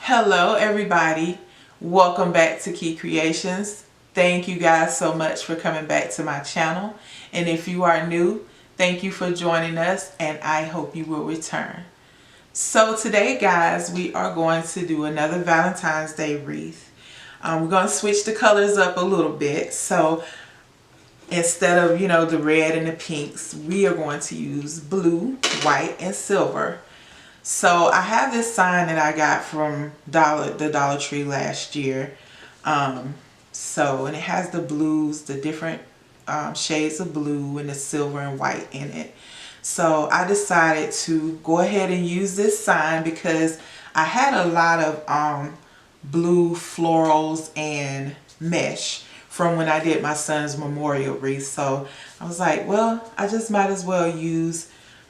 Hello everybody, welcome back to Key Creations. Thank you guys so much for coming back to my channel, and if you are new, thank you for joining us, and I hope you will return. So today guys, we are going to do another Valentine's Day wreath. We're going to switch the colors up a little bit. So instead of the red and the pinks, we are going to use blue, white, and silver. So I have this sign that I got from the Dollar Tree last year. And it has the blues, the different shades of blue and the silver and white in it. So I decided to go ahead and use this sign because I had a lot of blue florals and mesh from when I did my son's memorial wreath. So I was like, well, I just might as well use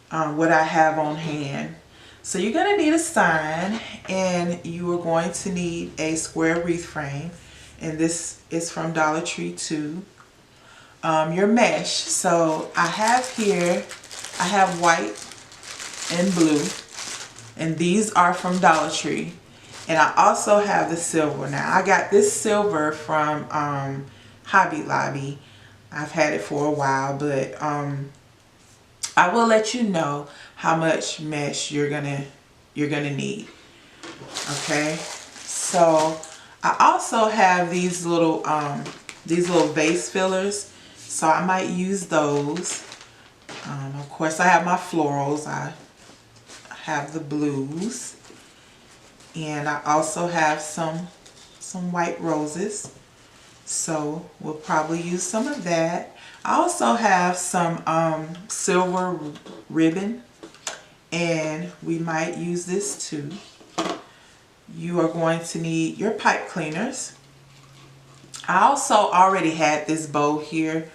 what I have on hand. So you're going to need a sign, and you are going to need a square wreath frame, and this is from Dollar Tree too. Your mesh. So I have here, I have white and blue, and these are from Dollar Tree. And I also have the silver. Now I got this silver from Hobby Lobby. I've had it for a while, but I will let you know how much mesh you're gonna need. Okay, so I also have these little vase fillers, so I might use those. Of course, I have my florals. I have the blues, and I also have some white roses. So we'll probably use some of that. I also have some silver ribbon, and we might use this too. You are going to need your pipe cleaners. I also already had this bow here.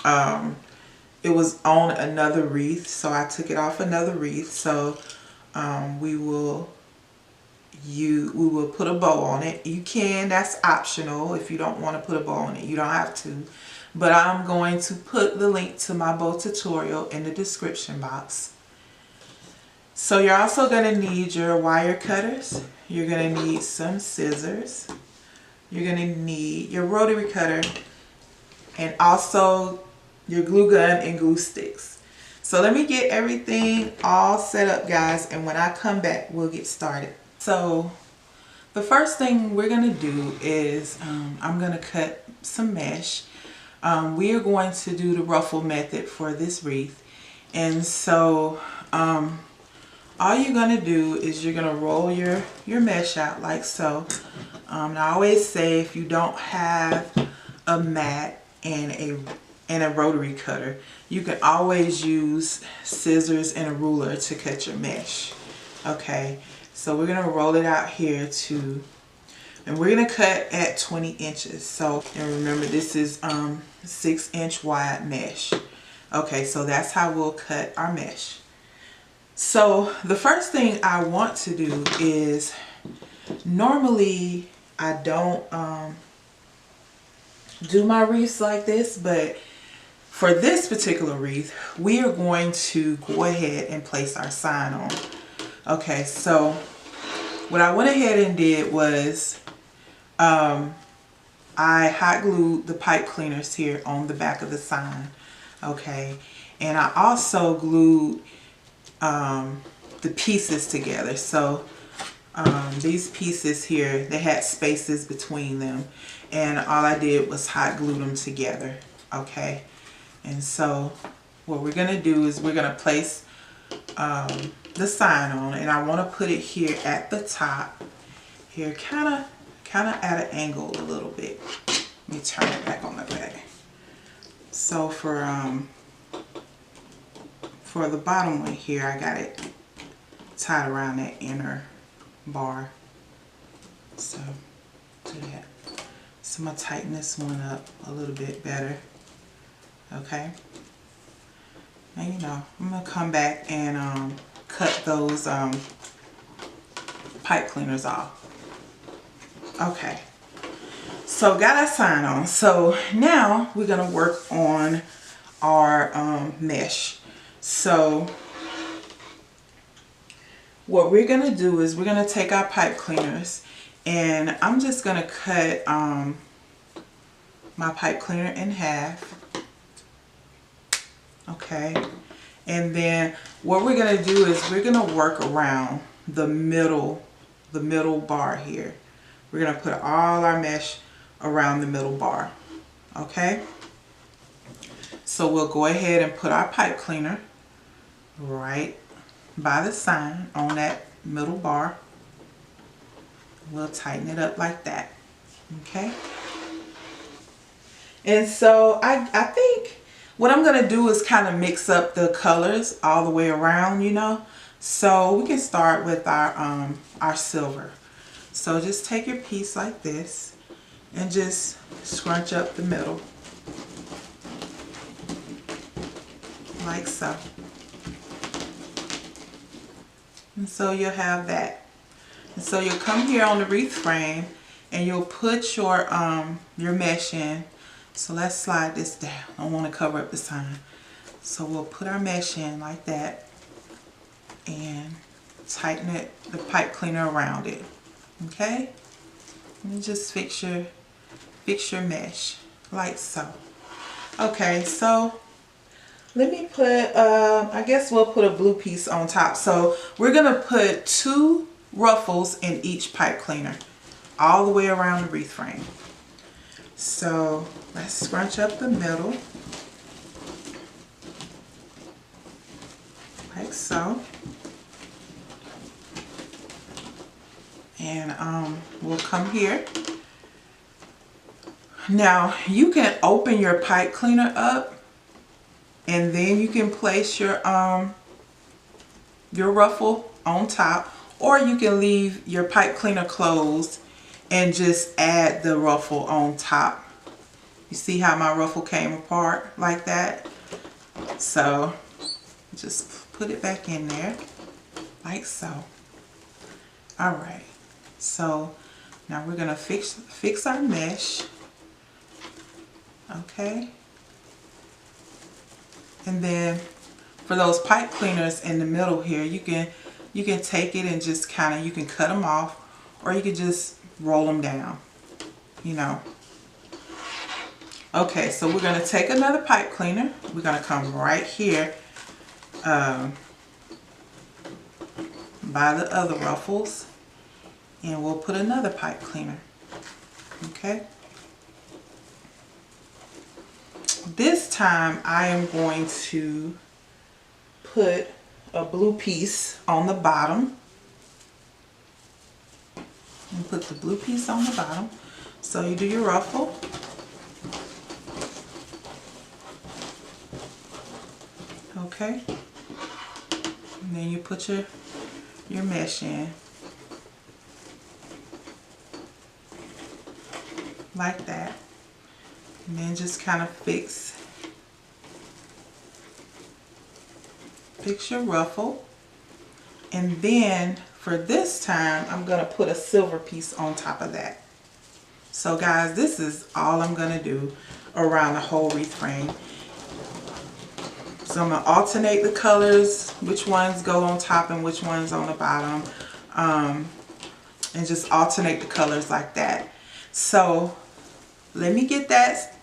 It was on another wreath, so I took it off another wreath. So we will put a bow on it. You can, that's optional. If you don't want to put a bow on it, you don't have to. But I'm going to put the link to my bow tutorial in the description box. So you're also going to need your wire cutters. You're going to need some scissors. You're going to need your rotary cutter, and also your glue gun and glue sticks. So let me get everything all set up, guys, and when I come back, we'll get started. So the first thing we're going to do is I'm going to cut some mesh. We are going to do the ruffle method for this wreath. And so all you're going to do is you're going to roll your mesh out like so. And I always say, if you don't have a mat and a rotary cutter, you can always use scissors and a ruler to cut your mesh. Okay, so we're going to roll it out here too. And we're going to cut at 20 inches. So, and remember, this is 6-inch wide mesh. Okay, so that's how we'll cut our mesh. So the first thing I want to do is, normally I don't do my wreaths like this, but for this particular wreath, we are going to go ahead and place our sign on. Okay, so what I went ahead and did was I hot glued the pipe cleaners here on the back of the sign. Okay, and I also glued the pieces together. So these pieces here, they had spaces between them, and all I did was hot glue them together. Okay, and so what we're going to do is we're going to place the sign on, and I want to put it here at the top here, kind of at an angle a little bit. Let me turn it back on the back. So for the bottom one here, I got it tied around that inner bar. So do that. So I'm gonna tighten this one up a little bit better. Okay. And I'm gonna come back and cut those pipe cleaners off. Okay. So got our sign on. So now we're gonna work on our mesh. So what we're going to do is we're going to take our pipe cleaners, and I'm just going to cut my pipe cleaner in half. Okay, and then what we're going to do is we're going to work around the middle bar here. We're going to put all our mesh around the middle bar. Okay, so we'll go ahead and put our pipe cleaner right by the sign on that middle bar. We'll tighten it up like that. Okay, and so I think what I'm going to do is kind of mix up the colors all the way around, you know. So we can start with our silver. So just take your piece like this and just scrunch up the middle like so. And so you'll have that. And so you'll come here on the wreath frame and you'll put your mesh in. So let's slide this down. I don't want to cover up the sign. So we'll put our mesh in like that and tighten it, the pipe cleaner around it. Okay? And just fix your mesh like so. Okay, so let me put, I guess we'll put a blue piece on top. So we're going to put 2 ruffles in each pipe cleaner all the way around the wreath frame. So let's scrunch up the middle like so. And we'll come here. Now you can open your pipe cleaner up and then you can place your ruffle on top, or you can leave your pipe cleaner closed and just add the ruffle on top. You see how my ruffle came apart like that? So just put it back in there like so. All right, so now we're gonna fix our mesh. Okay, and then for those pipe cleaners in the middle here, you can take it and just kind of, you can cut them off, or you can just roll them down, you know. Okay, so we're going to take another pipe cleaner. We're going to come right here by the other ruffles, and we'll put another pipe cleaner. Okay. This time I am going to put a blue piece on the bottom. And put the blue piece on the bottom. So you do your ruffle. Okay. And then you put your mesh in. Like that. And then just kind of fix your ruffle. And then for this time, I'm going to put a silver piece on top of that. So guys, this is all I'm going to do around the whole wreath frame. So I'm going to alternate the colors, which ones go on top and which ones on the bottom. And just alternate the colors like that. So let me get that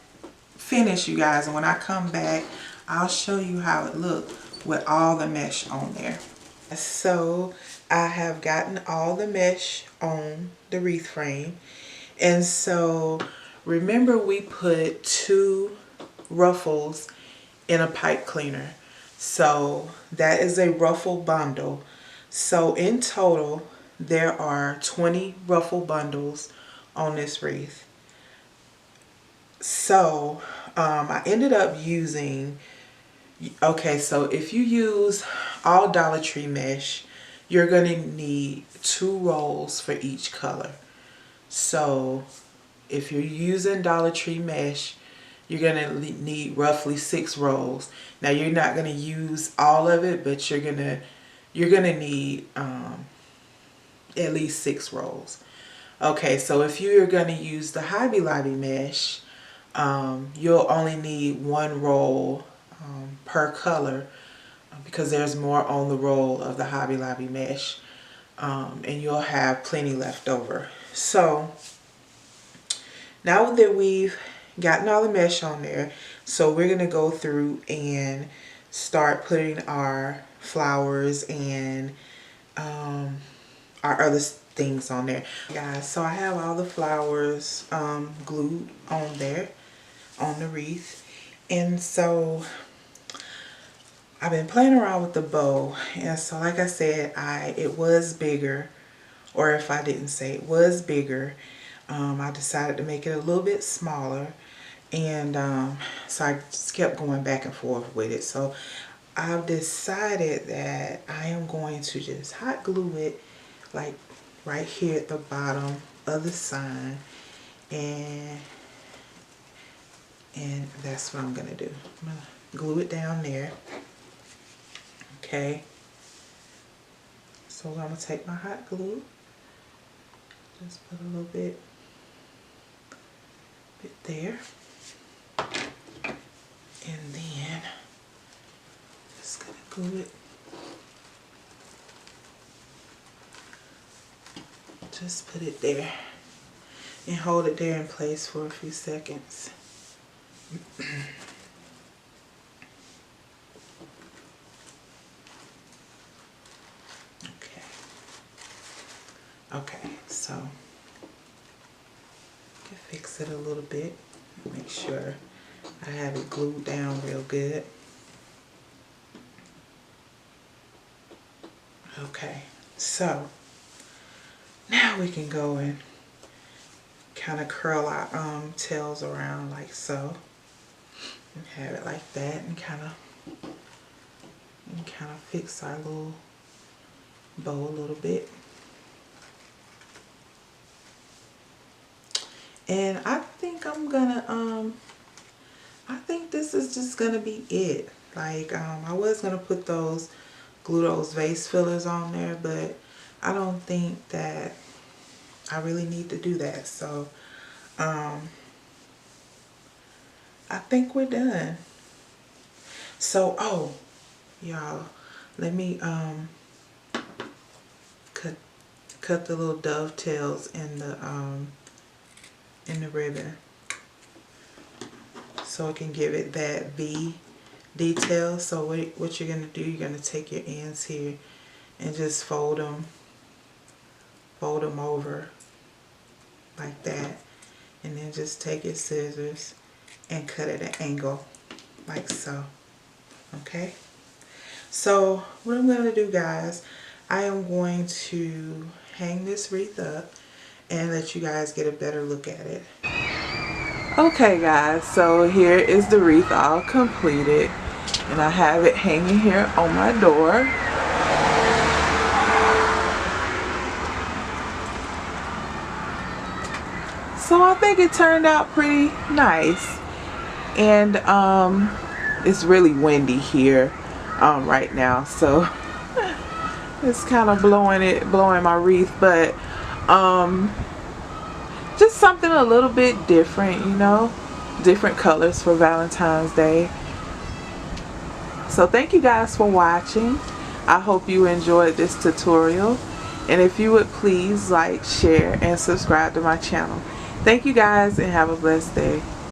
finished, you guys. And when I come back, I'll show you how it looked with all the mesh on there. So I have gotten all the mesh on the wreath frame. And so remember, we put 2 ruffles in a pipe cleaner. So that is a ruffle bundle. So in total, there are 20 ruffle bundles on this wreath. So I ended up using, okay, so if you use all Dollar Tree mesh, you're going to need 2 rolls for each color. So if you're using Dollar Tree mesh, you're going to need roughly 6 rolls. Now you're not going to use all of it, but you're going to need at least 6 rolls. Okay, so if you're going to use the Hobby Lobby mesh, you'll only need 1 roll per color, because there's more on the roll of the Hobby Lobby mesh. and you'll have plenty left over. So now that we've gotten all the mesh on there, so we're gonna go through and start putting our flowers and our other things on there, guys. So I have all the flowers glued on there on the wreath, and so I've been playing around with the bow, and so like I said, it was bigger, or if I didn't say it was bigger, I decided to make it a little bit smaller, and so I just kept going back and forth with it. So I've decided that I am going to just hot glue it like right here at the bottom of the sign, and that's what I'm gonna do. I'm gonna glue it down there. Okay, so I'm gonna take my hot glue, just put a little bit there, and then just gonna glue it, just put it there and hold it there in place for a few seconds. Okay, so I can fix it a little bit, make sure I have it glued down real good. Okay, so now we can go and kind of curl our tails around like so, and have it like that, and kind of fix our little bow a little bit. And I think I'm gonna I think this is just gonna be it. Like I was gonna put glue those vase fillers on there, but I don't think that I really need to do that. So I think we're done. So oh y'all, let me cut the little dovetails in the ribbon, so it can give it that V detail. So what you're gonna do, you're gonna take your ends here and just fold them over like that, and then just take your scissors and cut at an angle like so. Okay, so what I'm gonna do, guys, I am going to hang this wreath up and let you guys get a better look at it. Okay guys, so here is the wreath all completed, and I have it hanging here on my door. So I think it turned out pretty nice, and it's really windy here right now, so it's kind of blowing my wreath, but just something a little bit different, you know, different colors for Valentine's Day. So thank you guys for watching. I hope you enjoyed this tutorial, and if you would please like, share, and subscribe to my channel. Thank you guys, and have a blessed day.